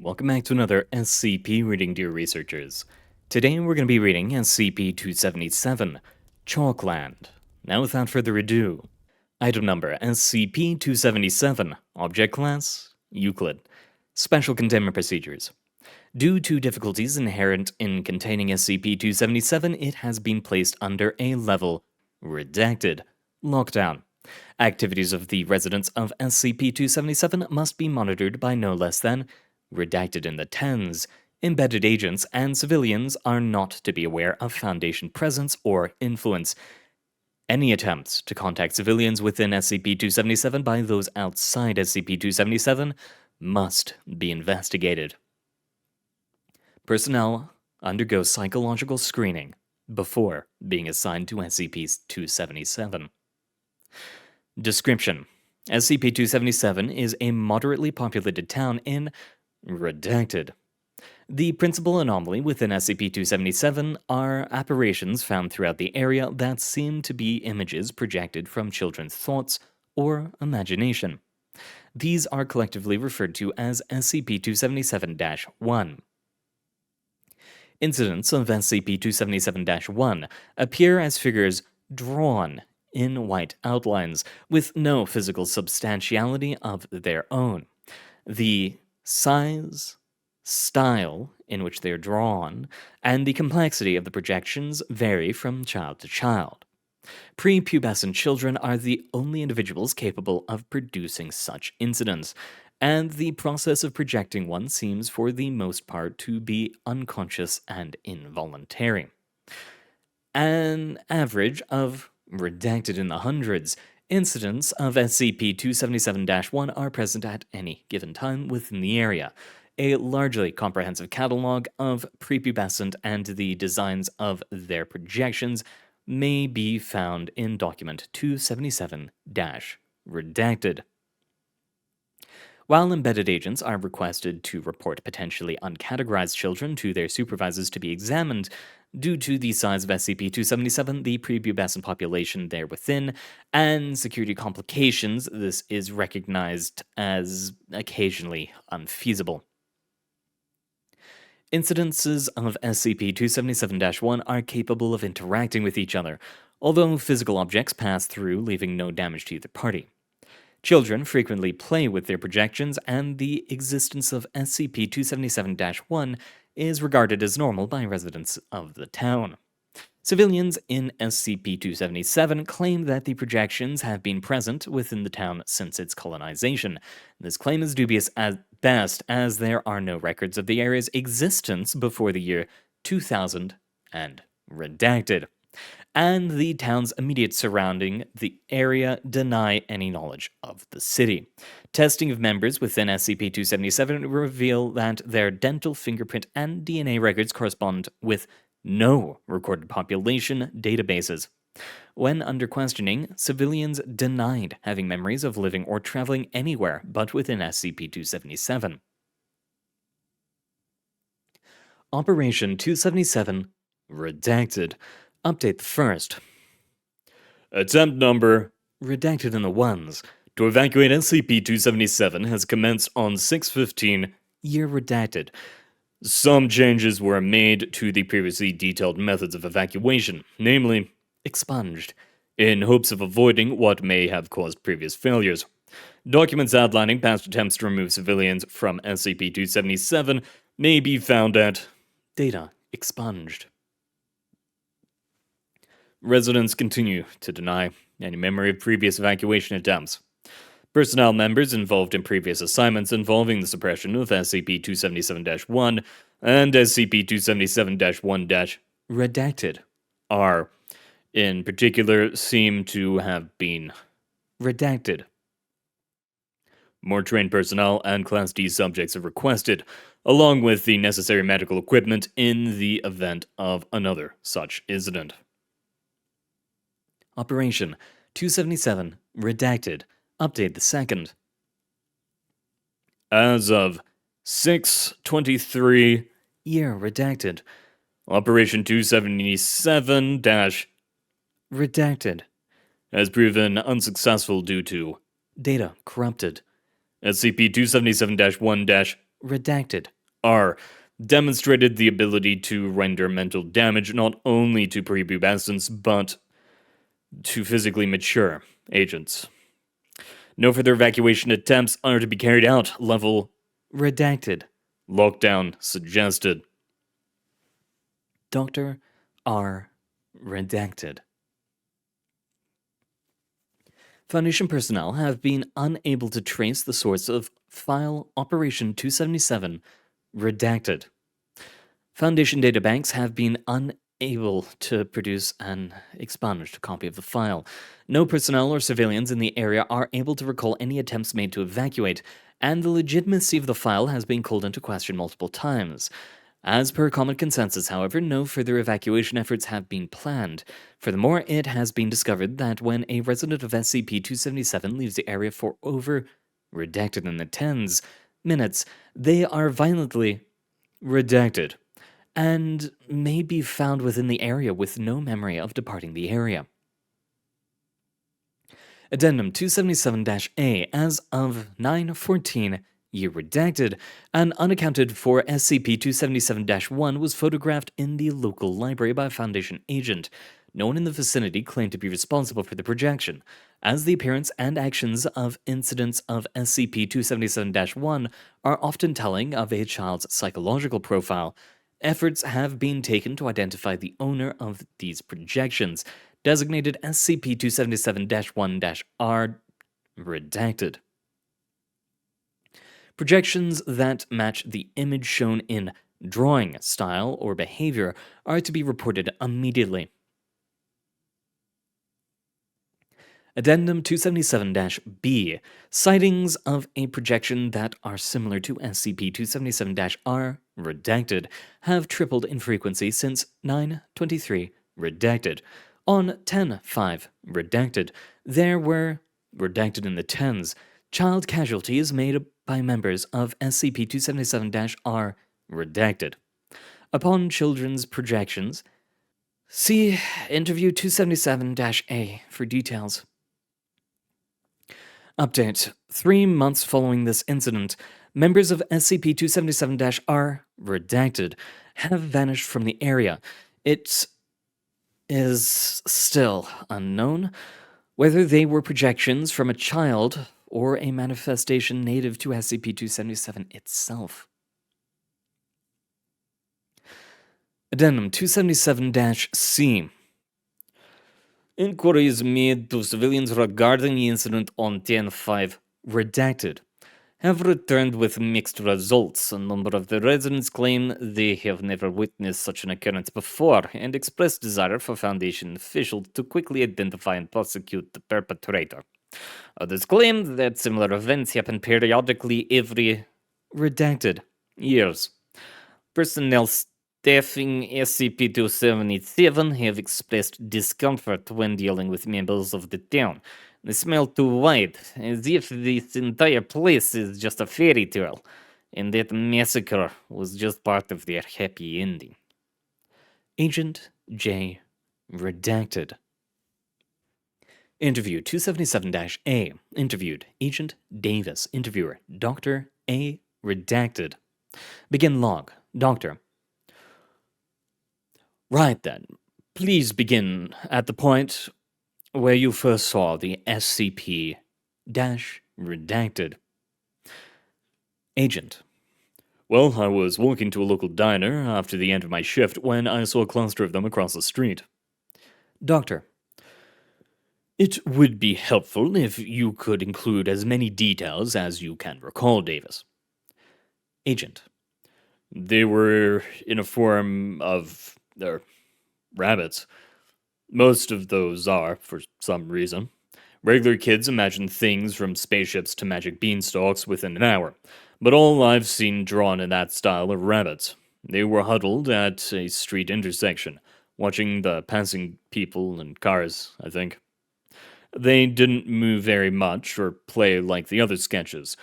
Welcome back to another SCP reading, dear researchers. Today we're going to be reading SCP-277, Chalkland. Now without further ado, item number SCP-277, Object Class, Euclid. Special Containment Procedures. Due to difficulties inherent in containing SCP-277, it has been placed under a level Redacted Lockdown. Activities of the residents of SCP-277 must be monitored by no less than redacted in the tens. Embedded agents and civilians are not to be aware of Foundation presence or influence. Any attempts to contact civilians within SCP-277 by those outside SCP-277 must be investigated. Personnel undergo psychological screening before being assigned to SCP-277. Description: SCP-277 is a moderately populated town in Redacted. The principal anomaly within SCP-277 are apparitions found throughout the area that seem to be images projected from children's thoughts or imagination. These are collectively referred to as SCP-277-1. Incidents of SCP-277-1 appear as figures drawn in white outlines, with no physical substantiality of their own. The size, style in which they are drawn, and the complexity of the projections vary from child to child. Prepubescent children are the only individuals capable of producing such incidents, and the process of projecting one seems for the most part to be unconscious and involuntary. An average of redacted in the hundreds, incidents of SCP-277-1 are present at any given time within the area. A largely comprehensive catalog of prepubescent and the designs of their projections may be found in Document 277-Redacted. While embedded agents are requested to report potentially uncategorized children to their supervisors to be examined, due to the size of SCP-277, the prepubescent population there within, and security complications, this is recognized as occasionally unfeasible. Incidences of SCP-277-1 are capable of interacting with each other, although physical objects pass through, leaving no damage to either party. Children frequently play with their projections, and the existence of SCP-277-1 is regarded as normal by residents of the town. Civilians in SCP-277 claim that the projections have been present within the town since its colonization. This claim is dubious at best, as there are no records of the area's existence before the year 2000 and redacted. And the towns immediate surrounding the area deny any knowledge of the city. Testing of members within SCP-277 reveal that their dental, fingerprint, and DNA records correspond with no recorded population databases. When under questioning, civilians denied having memories of living or traveling anywhere but within SCP-277. Operation 277 Redacted. Update the first. Attempt number redacted in the ones to evacuate SCP-277 has commenced on 6/15, year redacted. Some changes were made to the previously detailed methods of evacuation, namely expunged, in hopes of avoiding what may have caused previous failures. Documents outlining past attempts to remove civilians from SCP-277 may be found at Data Expunged. Residents continue to deny any memory of previous evacuation attempts. Personnel members involved in previous assignments involving the suppression of SCP-277-1 and SCP-277-1-redacted are, in particular, seem to have been redacted. More trained personnel and Class D subjects are requested, along with the necessary medical equipment in the event of another such incident. Operation 277 Redacted. Update the second. As of 6/23, year redacted. Operation 277 redacted has proven unsuccessful due to data corrupted. SCP-277-1 redacted. R. Demonstrated the ability to render mental damage not only to prepubescents, but to physically mature agents. No further evacuation attempts are to be carried out. Level redacted. Lockdown suggested. Dr. R. Redacted. Foundation personnel have been unable to trace the source of file Operation 277 redacted. Foundation databanks have been unable to produce an expunged copy of the file. No personnel or civilians in the area are able to recall any attempts made to evacuate, and the legitimacy of the file has been called into question multiple times. As per common consensus, however, no further evacuation efforts have been planned. Furthermore, it has been discovered that when a resident of SCP-277 leaves the area for over, redacted in the tens, minutes, they are violently redacted and may be found within the area with no memory of departing the area. Addendum 277-A, as of 9/14, year redacted, an unaccounted for SCP-277-1 was photographed in the local library by a Foundation agent. No one in the vicinity claimed to be responsible for the projection, as the appearance and actions of incidents of SCP-277-1 are often telling of a child's psychological profile. Efforts have been taken to identify the owner of these projections, designated SCP-277-1-R, redacted. Projections that match the image shown in drawing style or behavior are to be reported immediately. Addendum 277-B. Sightings of a projection that are similar to SCP-277-R, redacted, have tripled in frequency since 9/23, redacted. On 10/5, redacted, there were, redacted in the tens, child casualties made by members of SCP-277-R, redacted. Upon children's projections, see Interview 277-A for details. Update. 3 months following this incident, members of SCP-277-R, redacted, have vanished from the area. It is still unknown whether they were projections from a child or a manifestation native to SCP-277 itself. Addendum 277-C. Inquiries made to civilians regarding the incident on 10/5, redacted, have returned with mixed results. A number of the residents claim they have never witnessed such an occurrence before and expressed desire for Foundation officials to quickly identify and prosecute the perpetrator. Others claim that similar events happen periodically every redacted years. Personnel staffing SCP-277 have expressed discomfort when dealing with members of the town. They smell too white, as if this entire place is just a fairy tale, and that massacre was just part of their happy ending. Agent J. Redacted. Interview 277-A. Interviewed Agent Davis. Interviewer Dr. A. Redacted. Begin log. Doctor. Right then. Please begin at the point where you first saw the SCP-redacted. Agent. Well, I was walking to a local diner after the end of my shift when I saw a cluster of them across the street. Doctor. It would be helpful if you could include as many details as you can recall, Davis. Agent. They were in a form of rabbits. Most of those are, for some reason. Regular kids imagine things from spaceships to magic beanstalks within an hour, but all I've seen drawn in that style are rabbits. They were huddled at a street intersection, watching the passing people and cars, I think. They didn't move very much or play like the other sketches.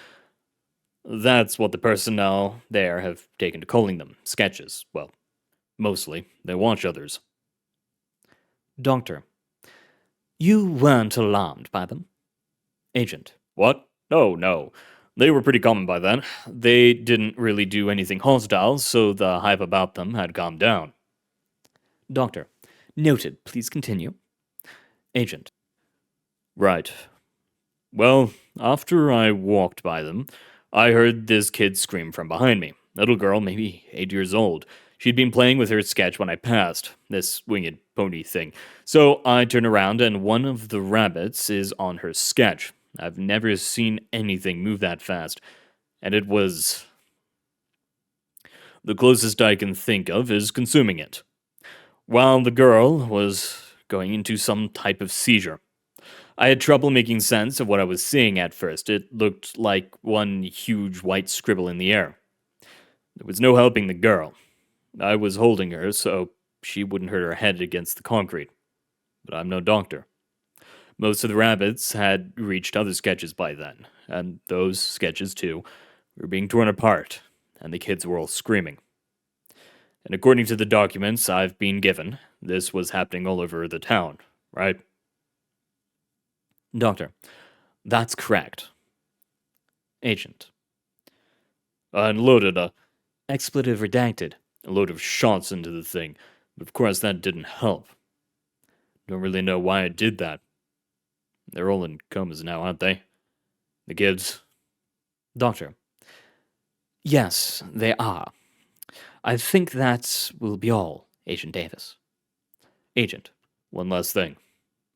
That's what the personnel there have taken to calling them, sketches. Well, mostly. They watch others. Doctor. You weren't alarmed by them? Agent. What? No. They were pretty common by then. They didn't really do anything hostile, so the hype about them had calmed down. Doctor. Noted. Please continue. Agent. Right. Well, after I walked by them, I heard this kid scream from behind me. Little girl, maybe 8 years old. She'd been playing with her sketch when I passed, this winged pony thing. So I turn around and one of the rabbits is on her sketch. I've never seen anything move that fast. And it was... The closest I can think of is consuming it. While the girl was going into some type of seizure. I had trouble making sense of what I was seeing at first. It looked like one huge white scribble in the air. There was no helping the girl. I was holding her so she wouldn't hurt her head against the concrete. But I'm no doctor. Most of the rabbits had reached other sketches by then, and those sketches, too, were being torn apart, and the kids were all screaming. And according to the documents I've been given, this was happening all over the town, right? Doctor. That's correct. Agent. I unloaded a expletive redacted, a load of shots into the thing, but of course that didn't help. Don't really know why I did that. They're all in comas now, aren't they? The kids. Doctor. Yes, they are. I think that will be all, Agent Davis. Agent. One last thing.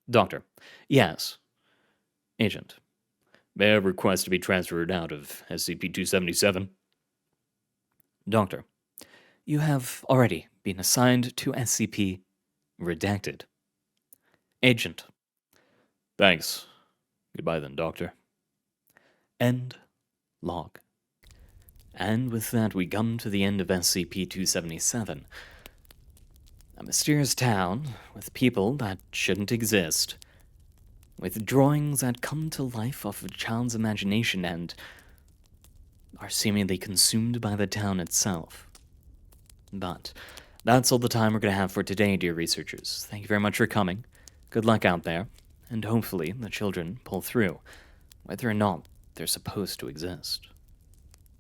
Doctor. Yes. Agent. May I request to be transferred out of SCP-277? Doctor. You have already been assigned to SCP Redacted. Agent. Thanks. Goodbye then, Doctor. End log. And with that, we come to the end of SCP-277. A mysterious town with people that shouldn't exist. With drawings that come to life off a child's imagination and are seemingly consumed by the town itself. But that's all the time we're going to have for today, dear researchers. Thank you very much for coming. Good luck out there, and hopefully the children pull through, whether or not they're supposed to exist.